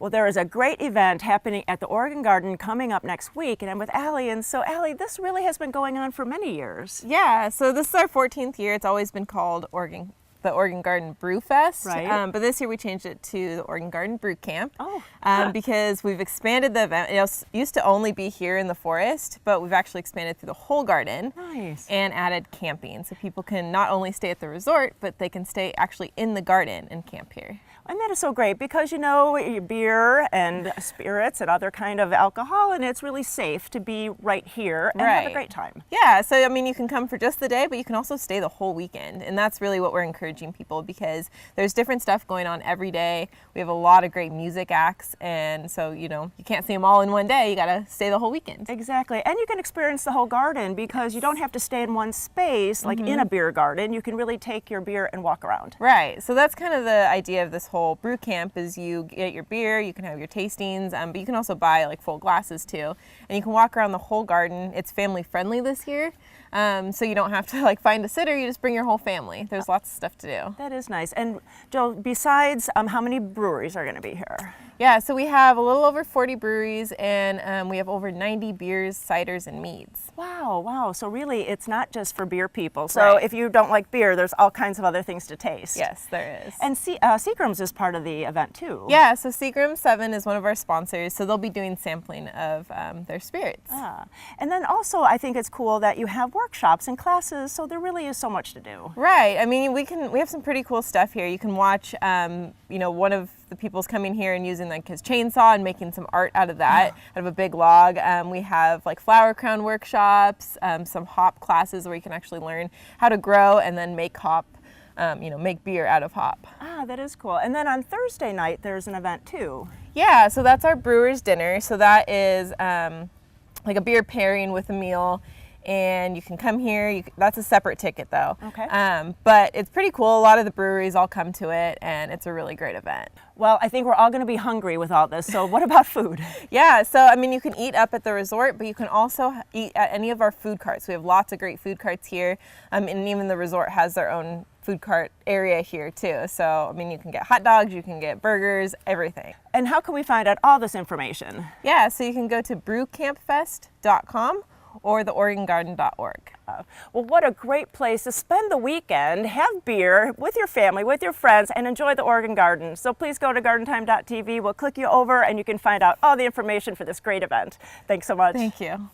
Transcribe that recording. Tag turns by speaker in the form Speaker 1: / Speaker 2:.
Speaker 1: Well, there is a great event happening at the Oregon Garden coming up next week, and I'm with Allie. And so, Allie, this really has been going on for many years.
Speaker 2: Yeah, so this is our 14th year. It's always been called the Oregon Garden Brew Fest.
Speaker 1: Right.
Speaker 2: But this year we changed it to the Oregon Garden BrewCamp.
Speaker 1: Oh.
Speaker 2: Because we've expanded the event. It used to only be here in the forest, but we've actually expanded through the whole garden.
Speaker 1: Nice.
Speaker 2: And added camping. So people can not only stay at the resort, but they can stay actually in the garden and camp here.
Speaker 1: And that is so great because, you know, your beer and spirits and other kind of alcohol, and it's really safe to be right here and have a great time.
Speaker 2: Yeah, so I mean, you can come for just the day, but you can also stay the whole weekend. And that's really what we're encouraging people, because there's different stuff going on every day. We have a lot of great music acts, and so, you know, you can't see them all in one day. You gotta stay the whole weekend.
Speaker 1: Exactly. And you can experience the whole garden because you don't have to stay in one space like in a beer garden. You can really take your beer and walk around.
Speaker 2: Right. So that's kind of the idea of this whole brew camp, is you get your beer, you can have your tastings, but you can also buy like full glasses too, and you can walk around the whole garden. It's family friendly this year, so you don't have to like find a sitter. You just bring your whole family. There's lots of stuff to do.
Speaker 1: That is nice. And Joe, besides, how many breweries are going to be here?
Speaker 2: Yeah, so we have a little over 40 breweries, and we have over 90 beers, ciders, and meads.
Speaker 1: Wow, wow. So really, it's not just for beer people. So if you don't like beer, there's all kinds of other things to taste.
Speaker 2: Yes, there is.
Speaker 1: And Seagram's is part of the event too.
Speaker 2: Yeah, so Seagram 7 is one of our sponsors, so they'll be doing sampling of their spirits.
Speaker 1: And then also, I think it's cool that you have workshops and classes, so there really is so much to do.
Speaker 2: Right. I mean, we have some pretty cool stuff here. You can watch, you know, one of the people's coming here and using like his chainsaw and making some art out of that, out of a big log. We have like flower crown workshops, some hop classes where you can actually learn how to grow and then make hop, you know, make beer out of hop.
Speaker 1: That is cool. And then on Thursday night, there's an event too.
Speaker 2: Yeah, so that's our brewer's dinner. So that is like a beer pairing with a meal. And you can come here. That's a separate ticket though.
Speaker 1: Okay.
Speaker 2: But it's pretty cool. A lot of the breweries all come to it, and it's a really great event.
Speaker 1: Well, I think we're all going to be hungry with all this. So what about food?
Speaker 2: Yeah, so I mean, you can eat up at the resort, but you can also eat at any of our food carts. We have lots of great food carts here, and even the resort has their own food cart area here too. So, I mean, you can get hot dogs, you can get burgers, everything.
Speaker 1: And how can we find out all this information?
Speaker 2: Yeah, so you can go to brewcampfest.com or theoregongarden.org.
Speaker 1: Well, what a great place to spend the weekend, have beer with your family, with your friends, and enjoy the Oregon Garden. So please go to gardentime.tv. We'll click you over and you can find out all the information for this great event. Thanks so much.
Speaker 2: Thank you.